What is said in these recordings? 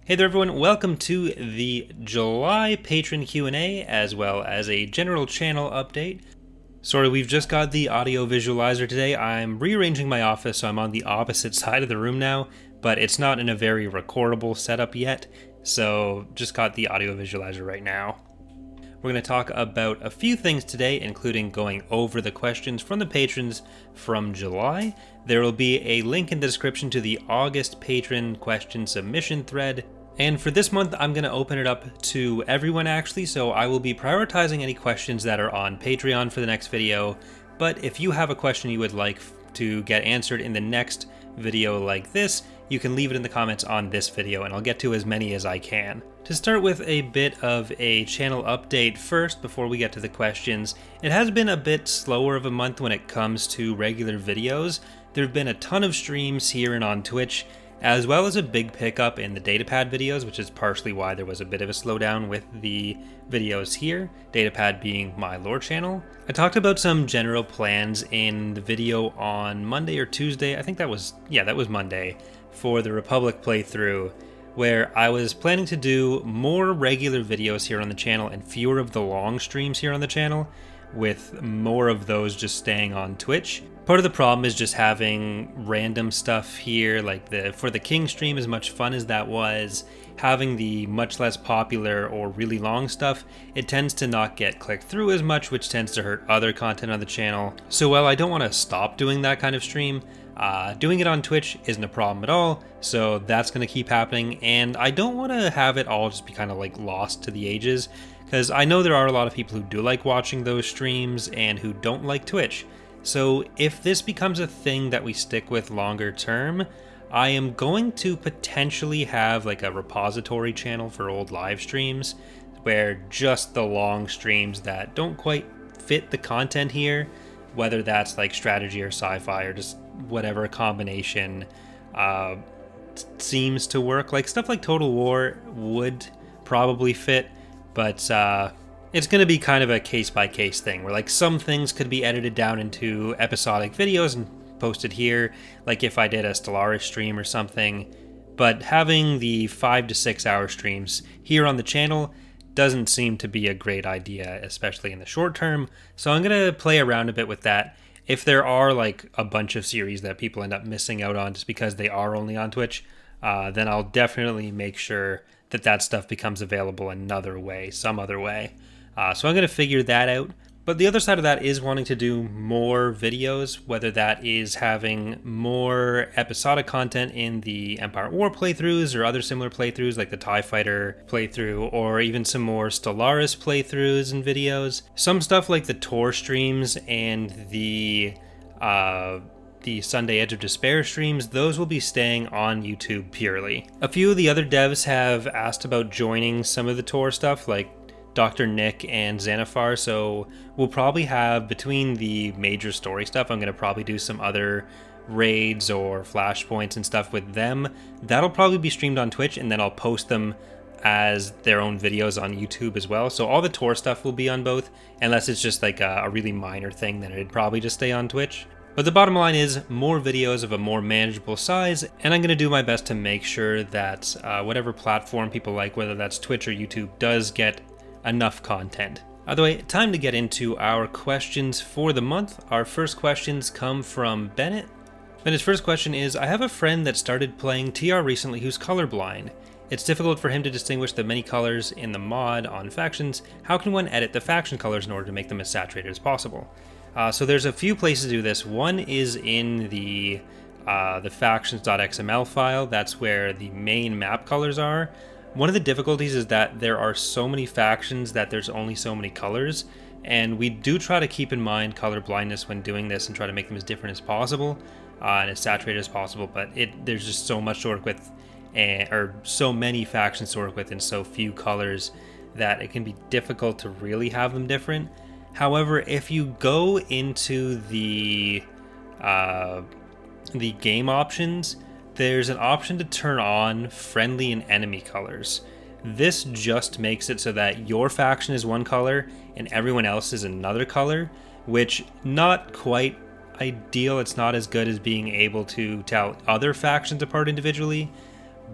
Hey there everyone, welcome to the July patron Q&A as well as a general channel update. Sorry, we've just got the audio visualizer today. I'm rearranging my office so I'm on the opposite side of the room now, but it's not in a very recordable setup yet, so just got the audio visualizer right now. We're going to talk about a few things today, including going over the questions from the patrons from July. There will be a link in the description to the August patron question submission thread. And for this month, I'm going to open it up to everyone actually, so I will be prioritizing any questions that are on Patreon for the next video. But if you have a question you would like to get answered in the next video like this, you can leave it in the comments on this video and I'll get to as many as I can. To start with a bit of a channel update first before we get to the questions, it has been a bit slower of a month when it comes to regular videos. There have been a ton of streams here and on Twitch, as well as a big pickup in the datapad videos, which is partially why there was a bit of a slowdown with the videos here, datapad being my lore channel. I talked about some general plans in the video on Monday or Tuesday, I think that was Monday, for the Republic playthrough, where I was planning to do more regular videos here on the channel and fewer of the long streams here on the channel, with more of those just staying on Twitch. Part of the problem is just having random stuff here, like for the King stream, as much fun as that was, having the much less popular or really long stuff, it tends to not get clicked through as much, which tends to hurt other content on the channel. So while I don't want to stop doing that kind of stream, doing it on Twitch isn't a problem at all, so that's going to keep happening, and I don't want to have it all just be kind of like lost to the ages, because I know there are a lot of people who do like watching those streams and who don't like Twitch. So if this becomes a thing that we stick with longer term, I am going to potentially have like a repository channel for old live streams where just the long streams that don't quite fit the content here, whether that's like strategy or sci-fi or just whatever combination seems to work. Like stuff like Total War would probably fit, but it's going to be kind of a case-by-case thing, where like some things could be edited down into episodic videos and posted here, like if I did a Stellaris stream or something, but having the 5 to 6 hour streams here on the channel doesn't seem to be a great idea, especially in the short term, so I'm going to play around a bit with that. If there are like a bunch of series that people end up missing out on just because they are only on Twitch, then I'll definitely make sure that that stuff becomes available another way, some other way. So I'm going to figure that out. But the other side of that is wanting to do more videos, whether that is having more episodic content in the Empire at War playthroughs or other similar playthroughs like the TIE Fighter playthrough, or even some more Stellaris playthroughs and videos. Some stuff like the Tor streams and the Sunday Edge of Despair streams, those will be staying on YouTube purely. A few of the other devs have asked about joining some of the Tor stuff, like Dr. Nick and Xanaphar, so we'll probably have, between the major story stuff, I'm going to probably do some other raids or flashpoints and stuff with them. That'll probably be streamed on Twitch, and then I'll post them as their own videos on YouTube as well. So all the Tor stuff will be on both, unless it's just like a really minor thing, then it'd probably just stay on Twitch. But the bottom line is more videos of a more manageable size, and I'm going to do my best to make sure that whatever platform people like, whether that's Twitch or YouTube, does get enough content. By the way, time to get into our questions for the month. Our first questions come from Bennett. Bennett's first question is, I have a friend that started playing TR recently who's colorblind. It's difficult for him to distinguish the many colors in the mod on factions. How can one edit the faction colors in order to make them as saturated as possible? So there's a few places to do this. One is in the factions.xml file. That's where the main map colors are. One of the difficulties is that there are so many factions that there's only so many colors, and we do try to keep in mind color blindness when doing this and try to make them as different as possible and as saturated as possible, but there's just so much to work with, or so many factions to work with and so few colors that it can be difficult to really have them different. However, if you go into the game options, there's an option to turn on friendly and enemy colors. This just makes it so that your faction is one color and everyone else is another color, which not quite ideal. It's not as good as being able to tell other factions apart individually,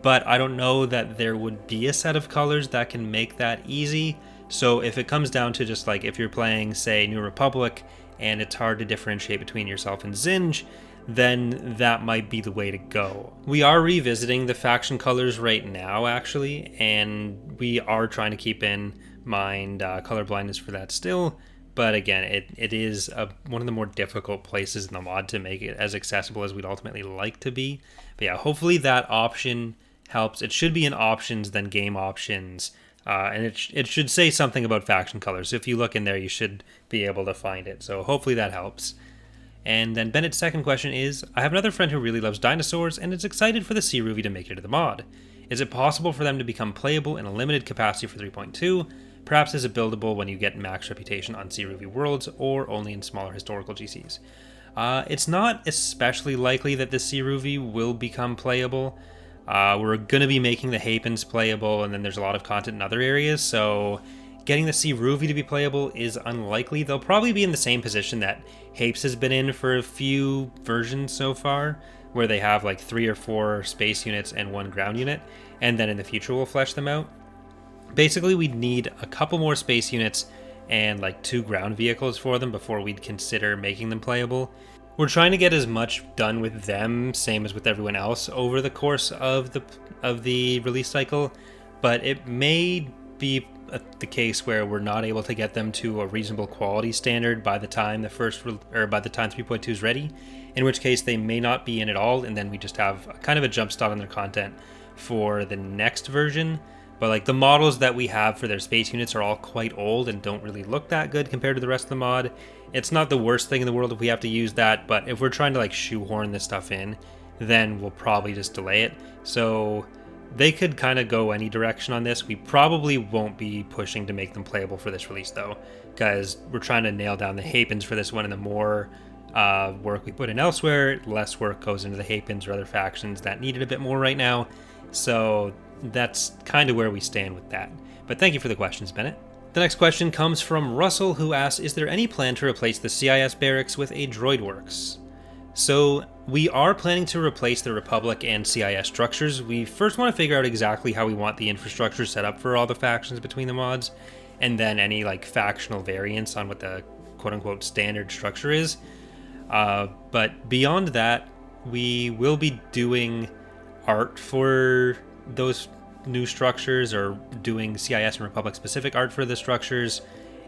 but I don't know that there would be a set of colors that can make that easy. So if it comes down to just like if you're playing, say, New Republic, and it's hard to differentiate between yourself and Zinj, then that might be the way to go. We are revisiting the faction colors right now, actually, and we are trying to keep in mind color blindness for that still. But again, it is one of the more difficult places in the mod to make it as accessible as we'd ultimately like to be. But yeah, hopefully that option helps. It should be in options, then game options, and it should say something about faction colors. So if you look in there, you should be able to find it. So hopefully that helps. And then Bennett's second question is, I have another friend who really loves dinosaurs and is excited for the Ssi-Ruuvi to make it to the mod. Is it possible for them to become playable in a limited capacity for 3.2? Perhaps is it buildable when you get max reputation on Ssi-Ruuvi worlds, or only in smaller historical GCs? It's not especially likely that the Ssi-Ruuvi will become playable. We're going to be making the Hapens playable, and then there's a lot of content in other areas, so getting the Ssi-Ruuvi to be playable is unlikely. They'll probably be in the same position that Hapes has been in for a few versions so far, where they have like 3 or 4 space units and 1 ground unit, and then in the future we'll flesh them out. Basically, we'd need a couple more space units and like 2 ground vehicles for them before we'd consider making them playable. We're trying to get as much done with them, same as with everyone else, over the course of the release cycle, but it may be the case where we're not able to get them to a reasonable quality standard by the time by the time 3.2 is ready, in which case they may not be in at all, and then we just have kind of a jump start on their content for the next version. But like the models that we have for their space units are all quite old and don't really look that good compared to the rest of the mod. It's not the worst thing in the world if we have to use that, but if we're trying to like shoehorn this stuff in, then we'll probably just delay it. So they could kind of go any direction on this. We probably won't be pushing to make them playable for this release though, because we're trying to nail down the Hapens for this one, and the more work we put in elsewhere, less work goes into the Hapens or other factions that need it a bit more right now. So that's kind of where we stand with that. But thank you for the questions, Bennett. The next question comes from Russell, who asks, is there any plan to replace the CIS barracks with a droid works? So we are planning to replace the Republic and CIS structures. We first want to figure out exactly how we want the infrastructure set up for all the factions between the mods, and then any like factional variants on what the quote-unquote standard structure is. But beyond that, we will be doing art for those new structures, or doing CIS and Republic specific art for the structures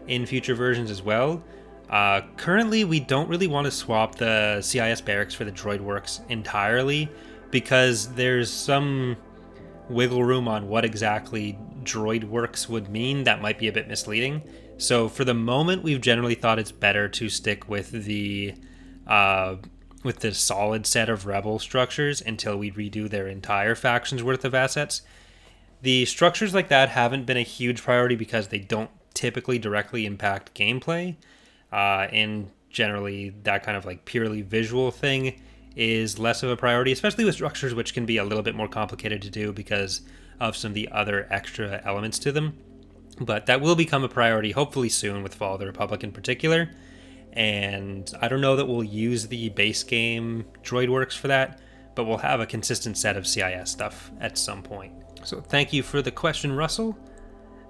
in future versions as well. Currently, we don't really want to swap the CIS barracks for the droid works entirely, because there's some wiggle room on what exactly droid works would mean that might be a bit misleading. So for the moment, we've generally thought it's better to stick with the solid set of rebel structures until we redo their entire faction's worth of assets. The structures like that haven't been a huge priority because they don't typically directly impact gameplay, and generally that kind of like purely visual thing is less of a priority, especially with structures which can be a little bit more complicated to do because of some of the other extra elements to them. But that will become a priority hopefully soon with Fall of the Republic in particular. And I don't know that we'll use the base game droid works for that, but we'll have a consistent set of CIS stuff at some point. So thank you for the question, Russell.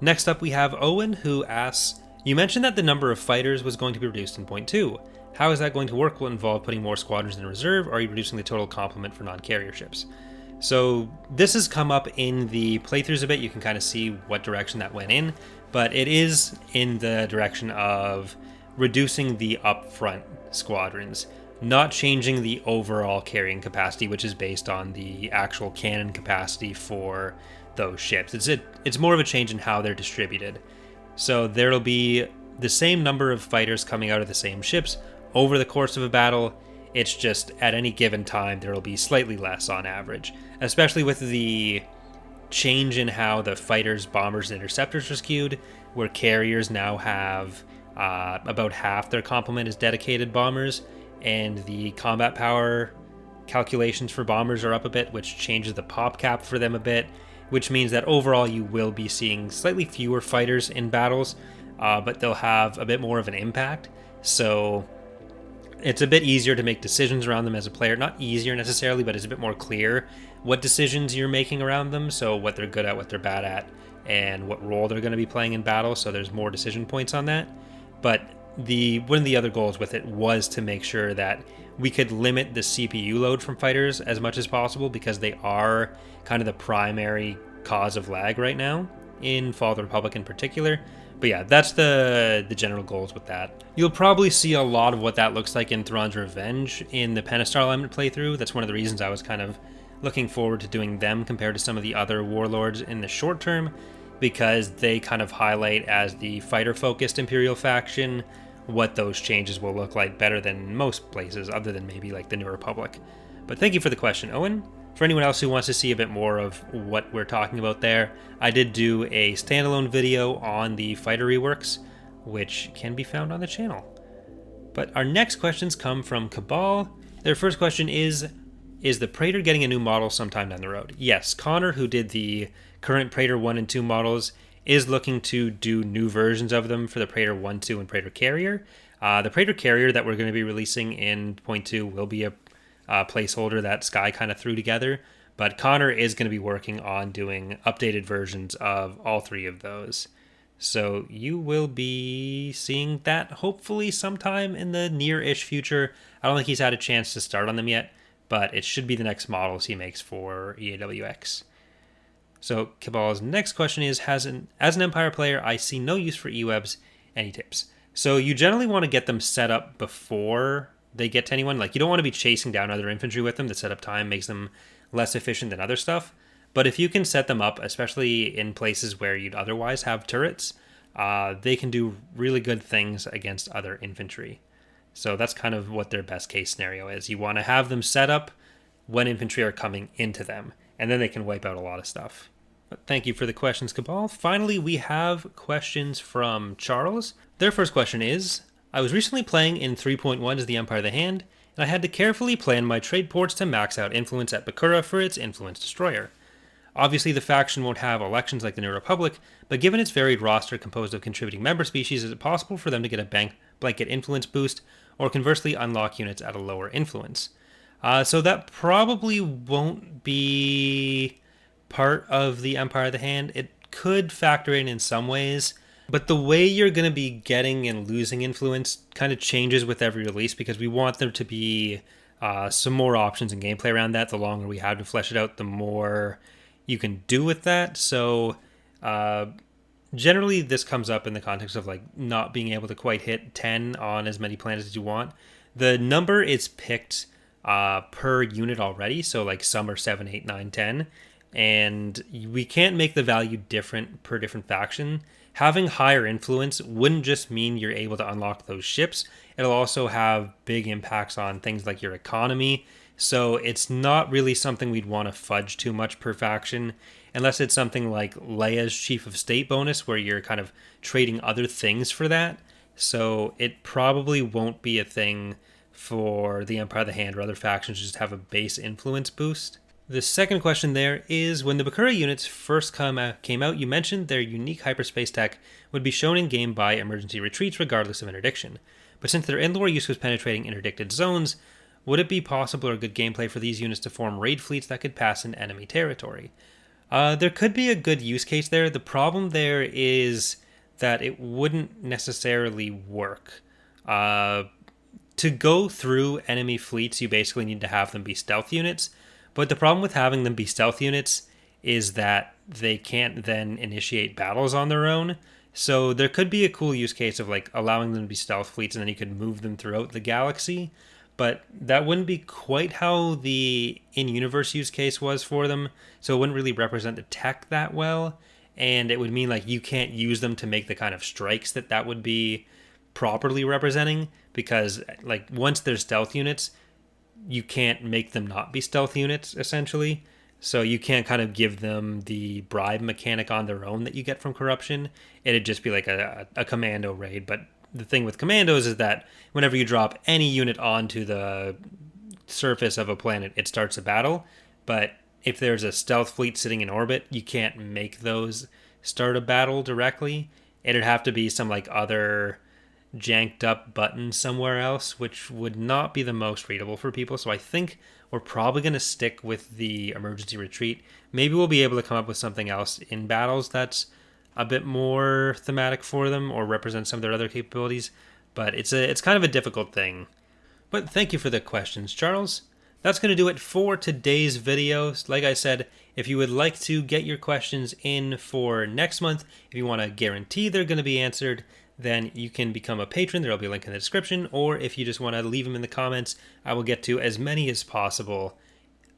Next up we have Owen, who asks, you mentioned that the number of fighters was going to be reduced in point 2. How is that going to work? Will it involve putting more squadrons in reserve, or are you reducing the total complement for non-carrier ships? So this has come up in the playthroughs a bit. You can kind of see what direction that went in, but it is in the direction of reducing the upfront squadrons, not changing the overall carrying capacity, which is based on the actual cannon capacity for those ships. It's more of a change in how they're distributed. So there'll be the same number of fighters coming out of the same ships over the course of a battle. It's just at any given time there'll be slightly less on average, especially with the change in how the fighters, bombers, and interceptors are skewed, where carriers now have about half their complement is dedicated bombers, and the combat power calculations for bombers are up a bit, which changes the pop cap for them a bit, which means that overall you will be seeing slightly fewer fighters in battles, but they'll have a bit more of an impact. So It's a bit easier to make decisions around them as a player. Not easier necessarily, but it's a bit more clear what decisions you're making around them. So what they're good at, what they're bad at, and what role they're going to be playing in battle. So there's more decision points on that. But one of the other goals with it was to make sure that we could limit the CPU load from fighters as much as possible, because they are kind of the primary cause of lag right now in Fall of the Republic in particular. But yeah, that's the general goals with that. You'll probably see a lot of what that looks like in Thrawn's Revenge in the Pentastar alignment playthrough. That's one of the reasons I was kind of looking forward to doing them compared to some of the other warlords in the short term, because they kind of highlight, as the fighter-focused Imperial faction, what those changes will look like better than most places, other than maybe like the New Republic. But thank you for the question, Owen. For anyone else who wants to see a bit more of what we're talking about there, I did do a standalone video on the fighter reworks, which can be found on the channel. But our next questions come from Cabal. Their first question is the Praetor getting a new model sometime down the road? Yes, Connor, who did the current Praetor 1 and 2 models, is looking to do new versions of them for the Praetor 1, 2, and Praetor Carrier. The Praetor Carrier that we're going to be releasing in Point 2 will be a placeholder that Sky kind of threw together, but Connor is going to be working on doing updated versions of all three of those. So you will be seeing that hopefully sometime in the near-ish future. I don't think he's had a chance to start on them yet, but it should be the next models he makes for EAWX. So Cabal's next question is, as an Empire player, I see no use for E-Webs. Any tips? So you generally want to get them set up before they get to anyone. Like, you don't want to be chasing down other infantry with them. The setup time makes them less efficient than other stuff. But if you can set them up, especially in places where you'd otherwise have turrets, they can do really good things against other infantry. So that's kind of what their best case scenario is. You want to have them set up when infantry are coming into them, and then they can wipe out a lot of stuff. But thank you for the questions, Cabal. Finally, we have questions from Charles. Their first question is, I was recently playing in 3.1 as the Empire of the Hand, and I had to carefully plan my trade ports to max out influence at Bakura for its influence destroyer. Obviously, the faction won't have elections like the New Republic, but given its varied roster composed of contributing member species, is it possible for them to get a blanket influence boost, or conversely unlock units at a lower influence? So that probably won't be part of the Empire of the Hand. It could factor in some ways, but the way you're going to be getting and losing influence kind of changes with every release, because we want there to be some more options in gameplay around that. The longer we have to flesh it out, the more you can do with that. So generally this comes up in the context of like not being able to quite hit 10 on as many planets as you want. The number is picked per unit already, so like some are 7, 8, 9, 10, and we can't make the value different per different faction. Having higher influence wouldn't just mean you're able to unlock those ships, it'll also have big impacts on things like your economy. So it's not really something we'd want to fudge too much per faction, unless it's something like Leia's Chief of State bonus, where you're kind of trading other things for that. So it probably won't be a thing for the Empire of the Hand or other factions just have a base influence boost. The second question there is, when the Bakura units first came out, you mentioned their unique hyperspace tech would be shown in-game by emergency retreats regardless of interdiction. But since their in-lore use was penetrating interdicted zones, would it be possible or good gameplay for these units to form raid fleets that could pass in enemy territory? There could be a good use case there. The problem there is that it wouldn't necessarily work. To go through enemy fleets, you basically need to have them be stealth units. But the problem with having them be stealth units is that they can't then initiate battles on their own. So there could be a cool use case of like allowing them to be stealth fleets, and then you could move them throughout the galaxy. But that wouldn't be quite how the in-universe use case was for them. So it wouldn't really represent the tech that well. And it would mean like you can't use them to make the kind of strikes that would be properly representing. Because like once they're stealth units, you can't make them not be stealth units, essentially. So you can't kind of give them the bribe mechanic on their own that you get from corruption. It'd just be like a commando raid. But the thing with commandos is that whenever you drop any unit onto the surface of a planet, it starts a battle. But if there's a stealth fleet sitting in orbit, you can't make those start a battle directly. It'd have to be some like other janked up button somewhere else, which would not be the most readable for people. So I think we're probably going to stick with the emergency retreat. Maybe we'll be able to come up with something else in battles that's a bit more thematic for them or represent some of their other capabilities. But it's kind of a difficult thing. But thank you for the questions, Charles. That's going to do it for today's video. Like I said, if you would like to get your questions in for next month, if you want to guarantee they're going to be answered, then you can become a patron. There will be a link in the description. Or if you just want to leave them in the comments, I will get to as many as possible.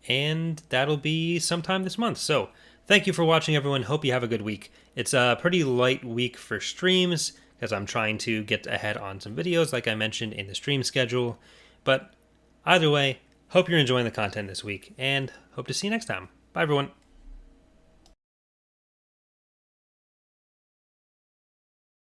And that'll be sometime this month. So thank you for watching, everyone. Hope you have a good week. It's a pretty light week for streams because I'm trying to get ahead on some videos like I mentioned in the stream schedule. But either way, hope you're enjoying the content this week and hope to see you next time. Bye, everyone.